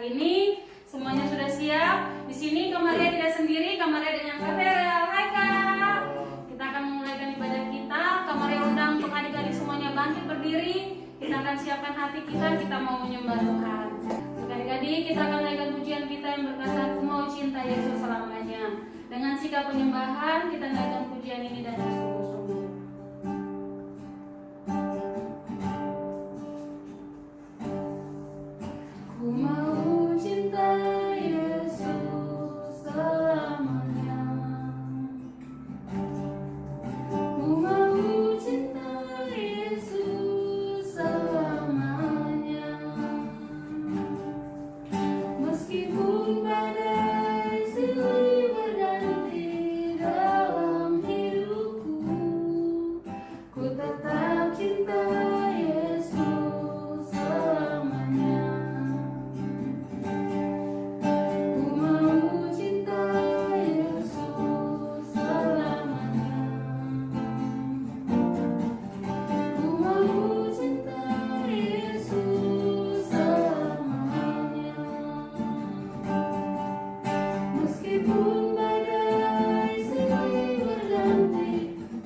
hari ini. Semuanya sudah siap? Di sini Kak Maria tidak sendiri, Kak Maria dengan Kak Vera. Hai Kak. Kita akan memulaikan ibadah kita. Kak Maria undang untuk adik-adik semuanya bangkit berdiri. Kita akan siapkan hati kita mau menyembah Tuhan. Adik-adik, kita akan menaikkan pujian kita yang berkata, Aku mau cinta Yesus selamanya. Dengan sikap penyembahan, kita naikkan pujian ini dan bersungguh-sungguh. Ku mau cinta Yesus selamanya. Ku mau cinta Yesus selamanya. Meskipun badai silih berganti dalam hidupku, ku tetap cinta Yesus selamanya. Ku mau cinta Yesus selamanya. Ku mau cinta Yesus selamanya. Meskipun badai silih berganti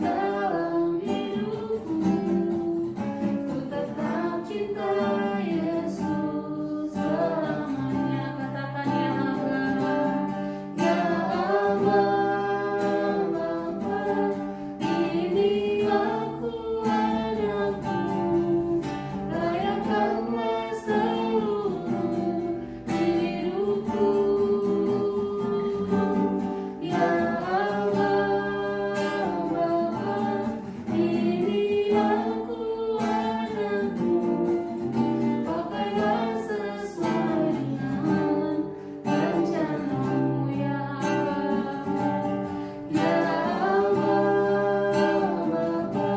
dalam hidupku, ku tetap cinta Yesus selamanya. Katakan ya Allah, ya Allah, Bapa, ini aku anakmu, layakkanlah seluruh hidupku. Ya Allah, Bapa, ini aku anakmu, pakailah sesuai dengan rencanamu. Ya Allah, ya Allah, Bapa,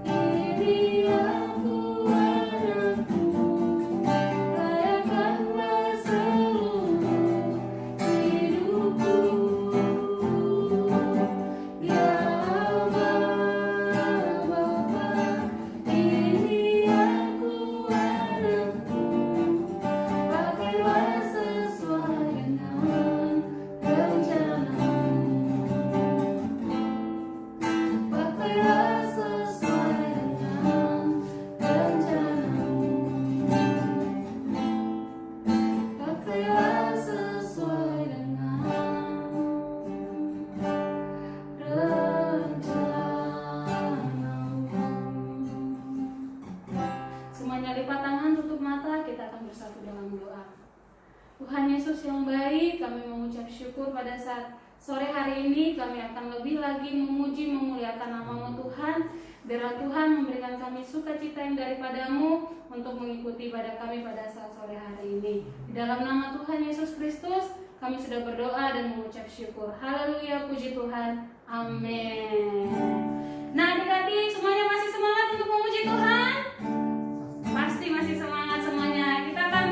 ini aku anakmu, layakkanlah seluruh hidupku. Ya Allah, Bapa, ini aku anakmu, pakailah sesuai dengan rencanamu. Pakailah sesuai dengan rencanamu. Pakailah sesuai dengan rencanamu. Semuanya lipat tangan, tutup mata, kita akan bersatu dalam doa. Tuhan Yesus yang baik, kami mengucap syukur pada saat sore hari ini. Kami akan lebih lagi memuji, memuliakan nama-Mu Tuhan. Biarlah Tuhan memberikan kami sukacita yang daripadamu untuk mengikuti ibadah kami pada saat sore hari ini. Di dalam nama Tuhan Yesus Kristus, kami sudah berdoa dan mengucap syukur. Haleluya, puji Tuhan. Amin. Nah adik-adik, semuanya masih semangat untuk memuji Tuhan? Pasti masih semangat semuanya. Kita akan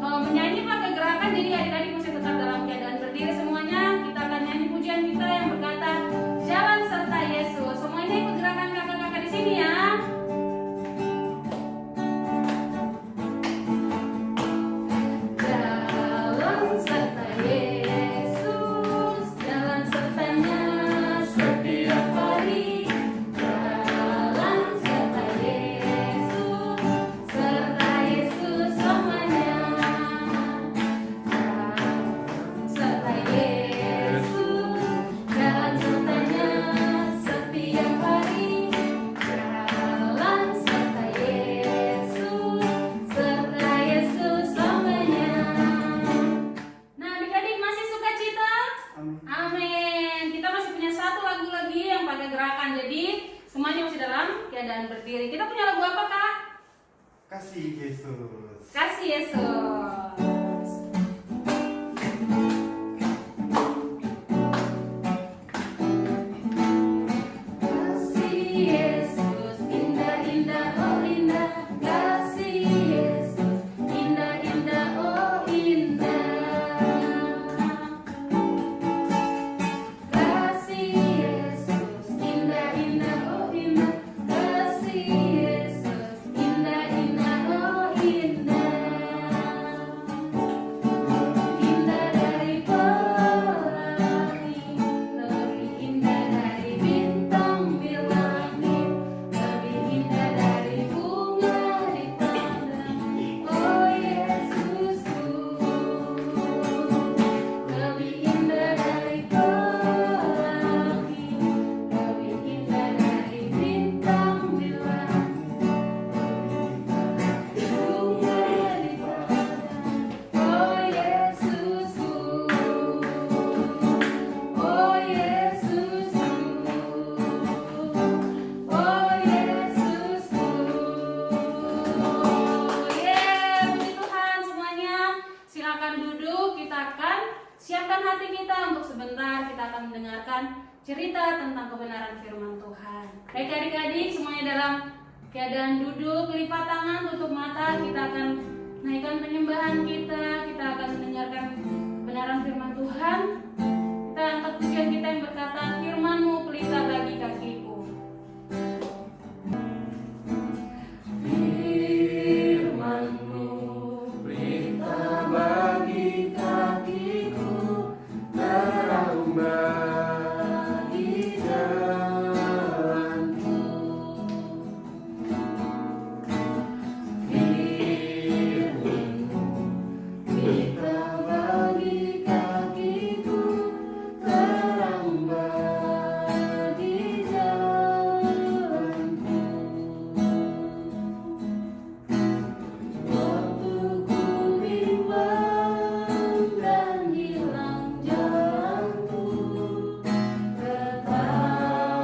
menyanyi pakai gerakan, jadi adik-adik masih tetap dalam keadaan berdiri semuanya. Kita akan nyanyi pujian kita yang berkata, Jalan serta Yesus. Semuanya ikut gerakan kakak-kakak di sini ya. Jalan serta Yesus, jalan sertanya setiap hari. Jalan serta Yesus, serta Yesus selamanya. Jalan serta Yesus, jalan sertanya setiap hari. Jalan serta Yesus, serta Yesus selamanya. Nah adik-adik masih suka cita? Amin. Kita masih punya satu lagu lagi yang pakai gerakan. Jadi semuanya masih dalam keadaan berdiri. Kita punya lagu apa Kak? Kasih Yesus. Kasih Yesus. Kasih Yesus, indah-indah, oh indah. Kasih Yesus, indah-indah, oh indah. Kasih Yesus, indah-indah, oh indah. Kasih Yesus, indah-indah, oh indah. kita akan siapkan hati kita untuk sebentar kita akan mendengarkan cerita tentang kebenaran firman Tuhan. Baik adik-adik, semuanya dalam keadaan duduk, lipat tangan, tutup mata. Kita akan naikkan penyembahan kita akan mendengarkan kebenaran firman Tuhan. Kita angkat pujian kita yang berkata, firman-Mu pelita bagi kakiku. Firman-Mu pelita bagi kakiku, terang bagi jalanku. Firman-Mu pelita bagi kakiku, terang bagi jalanku. Waktu ku bimbang dan hilang jalanku, tetaplah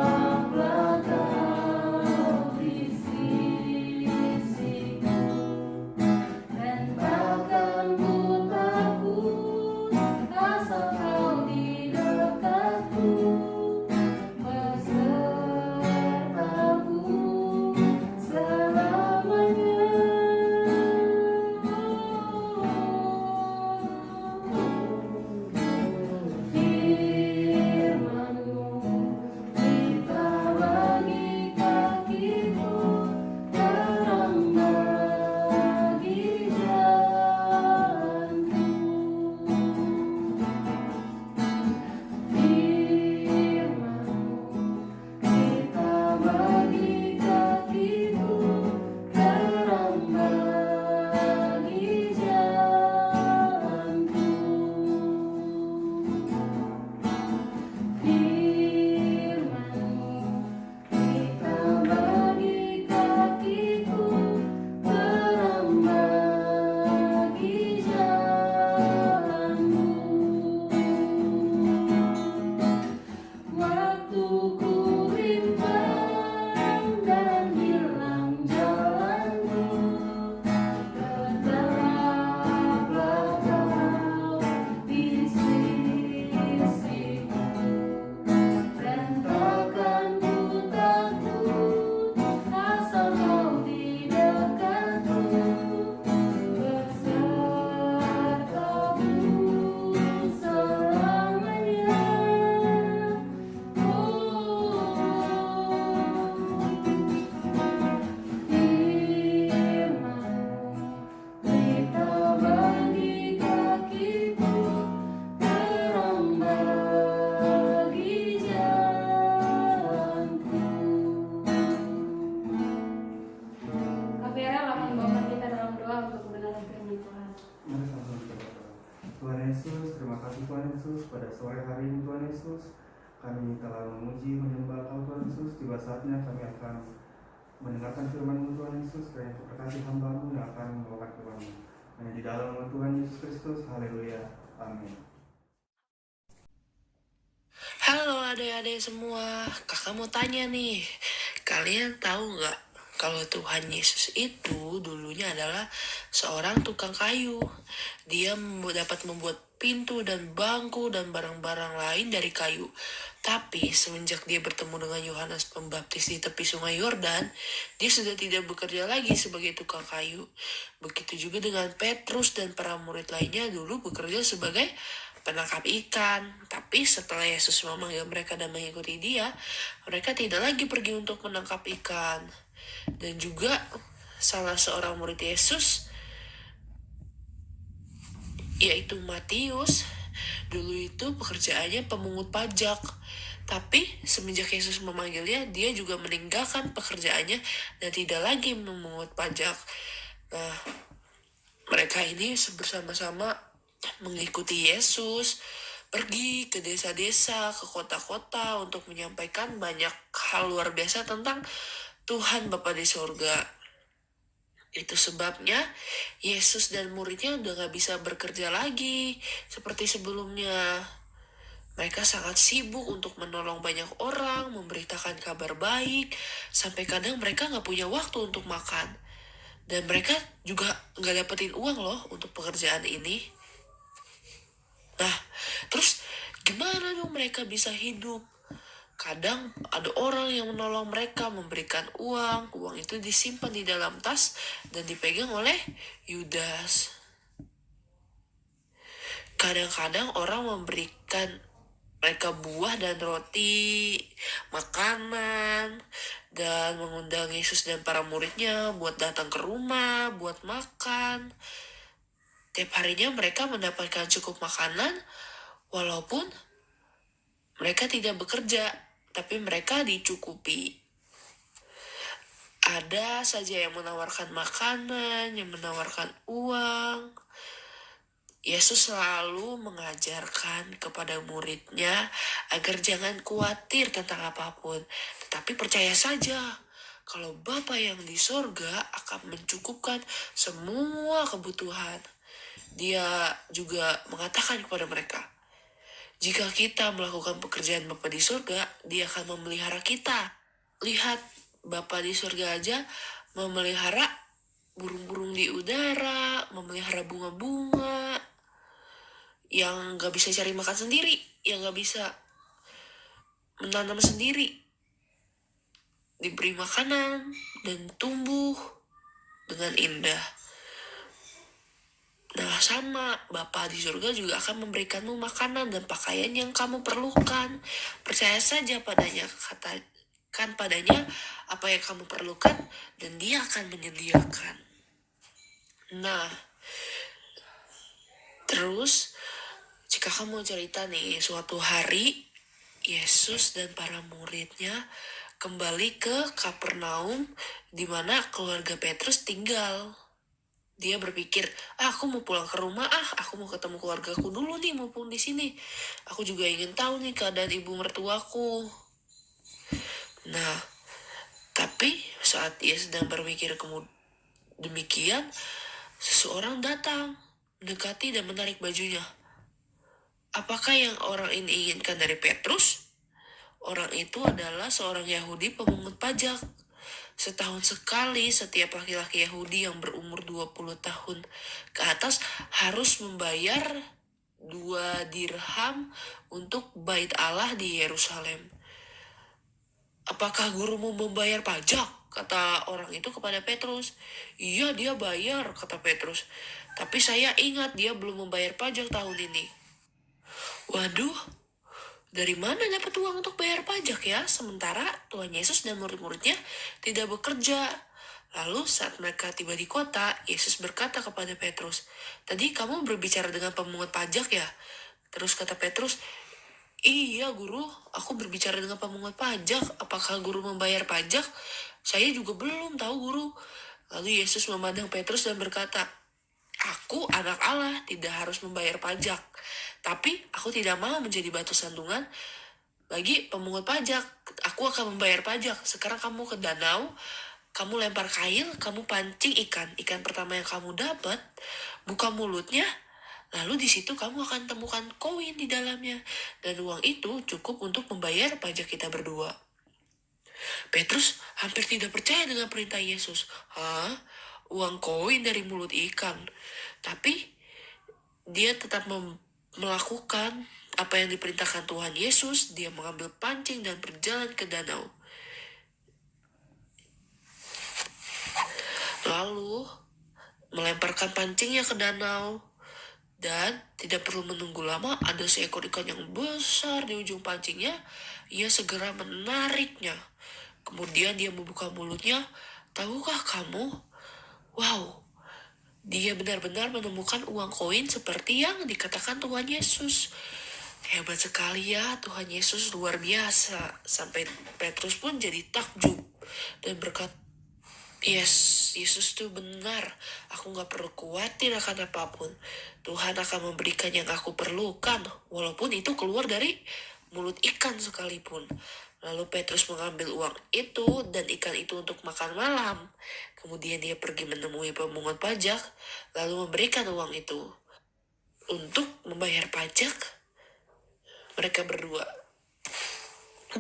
Kau di sisiku, dan takkan ku takut asal Kau di dekatku, besertaku selamanya. Firman-Mu pelita bagi kakiku, terang bagi jalanku. Firman-Mu pelita bagi kakiku, terang bagi jalanku. Firman-Mu pelita bagi kakiku, terang bagi jalanku. Waktu ku bimbang dan hilang jalanku, tetaplah Kau di sisiku, dan takkan ku takut asal Kau di dekatku, besertaku selamanya. Firman-Mu pelita bagi kakiku, terang bagi jalanku. KPR akan membawa kita dalam doa untuk kebenaran firman Tuhan. Mari sama-sama kita berdoa. Tuhan Yesus, terima kasih Tuhan Yesus pada sore hari ini Tuhan Yesus. Kami telah memuji, menyembah Kau Tuhan Yesus. Tiba saatnya kami akan mendengarkan firman-Mu Tuhan Yesus. Kiranya Kau berkati hamba-Mu yang akan membawakan firman-Mu. Hanya di dalam nama Tuhan Yesus Kristus. Haleluya. Amin. Halo adik-adik semua, kakak mau tanya nih, kalian tahu nggak kalau Tuhan Yesus itu dulunya adalah seorang tukang kayu. Dia dapat membuat pintu dan bangku dan barang-barang lain dari kayu. Tapi semenjak dia bertemu dengan Yohanes Pembaptis di tepi sungai Yordan, dia sudah tidak bekerja lagi sebagai tukang kayu. Begitu juga dengan Petrus dan para murid lainnya dulu bekerja sebagai penangkap ikan. Tapi setelah Yesus memanggil mereka dan mengikuti dia, mereka tidak lagi pergi untuk menangkap ikan. Dan juga salah seorang murid Yesus, yaitu Matius, dulu itu pekerjaannya pemungut pajak. Tapi semenjak Yesus memanggilnya, dia juga meninggalkan pekerjaannya dan tidak lagi memungut pajak. Nah, mereka ini bersama-sama mengikuti Yesus, pergi ke desa-desa, ke kota-kota untuk menyampaikan banyak hal luar biasa tentang Tuhan Bapa di surga. Itu sebabnya Yesus dan muridnya udah gak bisa bekerja lagi seperti sebelumnya. Mereka sangat sibuk untuk menolong banyak orang, memberitakan kabar baik, sampai kadang mereka gak punya waktu untuk makan. Dan mereka juga gak dapetin uang loh untuk pekerjaan ini. mereka bisa hidup. Kadang ada orang yang menolong mereka, memberikan uang. Uang itu disimpan di dalam tas dan dipegang oleh Yudas. Kadang-kadang orang memberikan mereka buah dan roti, makanan, dan mengundang Yesus dan para muridnya buat datang ke rumah, buat makan. Tiap harinya mereka mendapatkan cukup makanan, walaupun mereka tidak bekerja, tapi mereka dicukupi. Ada saja yang menawarkan makanan, yang menawarkan uang. Yesus selalu mengajarkan kepada muridnya agar jangan khawatir tentang apapun, tetapi percaya saja kalau Bapa yang di sorga akan mencukupkan semua kebutuhan. Dia juga mengatakan kepada mereka, jika kita melakukan pekerjaan Bapa di sorga, Dia akan memelihara kita. Lihat, Bapa di sorga aja memelihara burung-burung di udara, memelihara bunga-bunga, yang gak bisa cari makan sendiri, yang gak bisa menanam sendiri, diberi makanan dan tumbuh dengan indah. Nah, sama Bapa di surga juga akan memberikanmu makanan dan pakaian yang kamu perlukan. Percaya saja padanya, katakan padanya apa yang kamu perlukan dan Dia akan menyediakan. Nah, terus jika kamu cerita nih, suatu hari Yesus dan para muridnya kembali ke Kapernaum, di mana keluarga Petrus tinggal. Dia berpikir, aku mau pulang ke rumah, aku mau ketemu keluargaku dulu nih, mumpung di sini. Aku juga ingin tahu nih keadaan ibu mertuaku. Nah, tapi saat dia sedang berpikir demikian, seseorang datang, mendekati dan menarik bajunya. Apakah yang orang ini inginkan dari Petrus? Orang itu adalah seorang Yahudi pemungut pajak. Setahun sekali setiap laki-laki Yahudi yang berumur 20 tahun ke atas harus membayar 2 dirham untuk bait Allah di Yerusalem. Apakah gurumu membayar pajak? Kata orang itu kepada Petrus. Iya, dia bayar, kata Petrus. Tapi saya ingat dia belum membayar pajak tahun ini. Waduh, dari mana dapat uang untuk bayar pajak ya? Sementara Tuhan Yesus dan murid-muridnya tidak bekerja. Lalu saat mereka tiba di kota, Yesus berkata kepada Petrus, tadi kamu berbicara dengan pemungut pajak ya? Terus kata Petrus, iya guru, aku berbicara dengan pemungut pajak. Apakah guru membayar pajak? Saya juga belum tahu guru. Lalu Yesus memandang Petrus dan berkata, aku anak Allah, tidak harus membayar pajak. Tapi aku tidak mau menjadi batu sandungan bagi pemungut pajak. Aku akan membayar pajak. Sekarang kamu ke danau, kamu lempar kail, kamu pancing ikan. Ikan pertama yang kamu dapat, buka mulutnya, lalu di situ kamu akan temukan koin di dalamnya. Dan uang itu cukup untuk membayar pajak kita berdua. Petrus hampir tidak percaya dengan perintah Yesus. Uang koin dari mulut ikan. Tapi dia tetap melakukan apa yang diperintahkan Tuhan Yesus. Dia mengambil pancing dan berjalan ke danau. Lalu melemparkan pancingnya ke danau. Dan tidak perlu menunggu lama, ada seekor ikan yang besar di ujung pancingnya. Ia segera menariknya. Kemudian dia membuka mulutnya. Tahukah kamu? Wow, dia benar-benar menemukan uang koin seperti yang dikatakan Tuhan Yesus. Hebat sekali ya, Tuhan Yesus luar biasa. Sampai Petrus pun jadi takjub dan berkata, yes, Yesus tuh benar. Aku gak perlu khawatir akan apapun. Tuhan akan memberikan yang aku perlukan, walaupun itu keluar dari mulut ikan sekalipun. Lalu Petrus mengambil uang itu dan ikan itu untuk makan malam. Kemudian dia pergi menemui pemungut pajak, lalu memberikan uang itu untuk membayar pajak mereka berdua.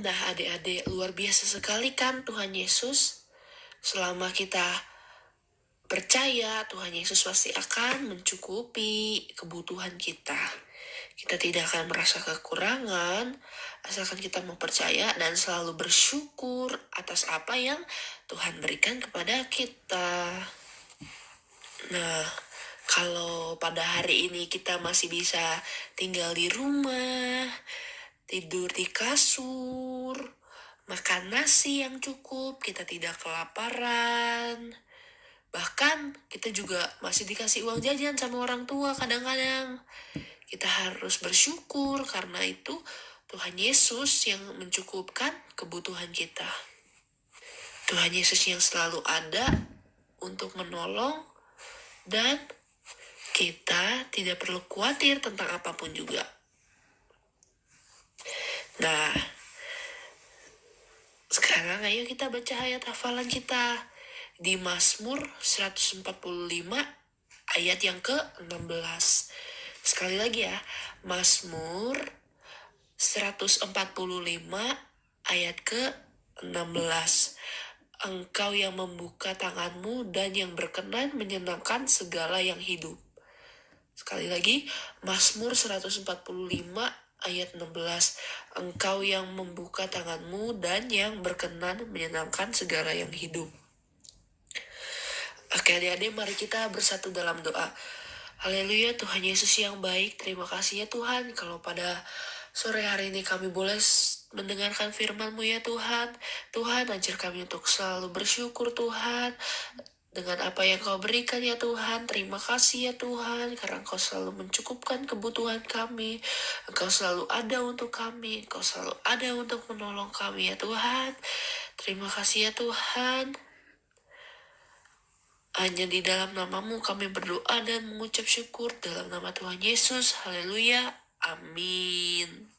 Nah, adik-adik, luar biasa sekali kan Tuhan Yesus. Selama kita percaya, Tuhan Yesus pasti akan mencukupi kebutuhan kita. Kita tidak akan merasa kekurangan, asalkan kita mau percaya dan selalu bersyukur atas apa yang Tuhan berikan kepada kita. Nah, kalau pada hari ini kita masih bisa tinggal di rumah, tidur di kasur, makan nasi yang cukup, kita tidak kelaparan. Bahkan kita juga masih dikasih uang jajan sama orang tua kadang-kadang. Kita harus bersyukur karena itu Tuhan Yesus yang mencukupkan kebutuhan kita. Tuhan Yesus yang selalu ada untuk menolong dan kita tidak perlu khawatir tentang apapun juga. Nah, sekarang ayo kita baca ayat hafalan kita di Mazmur 145 ayat yang ke-16. Sekali lagi ya, Mazmur 145 ayat ke-16. Engkau yang membuka tanganmu dan yang berkenan menyenangkan segala yang hidup. Sekali lagi, Mazmur 145 ayat 16. Engkau yang membuka tanganmu dan yang berkenan menyenangkan segala yang hidup. Oke adik-adik, mari kita bersatu dalam doa. Haleluya, Tuhan Yesus yang baik, terima kasih ya Tuhan kalau pada sore hari ini kami boleh mendengarkan firman-Mu ya Tuhan. Tuhan, ajar kami untuk selalu bersyukur Tuhan dengan apa yang Kau berikan ya Tuhan. Terima kasih ya Tuhan karena Engkau selalu mencukupkan kebutuhan kami. Engkau selalu ada untuk kami, Engkau selalu ada untuk menolong kami ya Tuhan. Terima kasih ya Tuhan. Hanya di dalam nama-Mu kami berdoa dan mengucap syukur dalam nama Tuhan Yesus. Haleluya. Amin.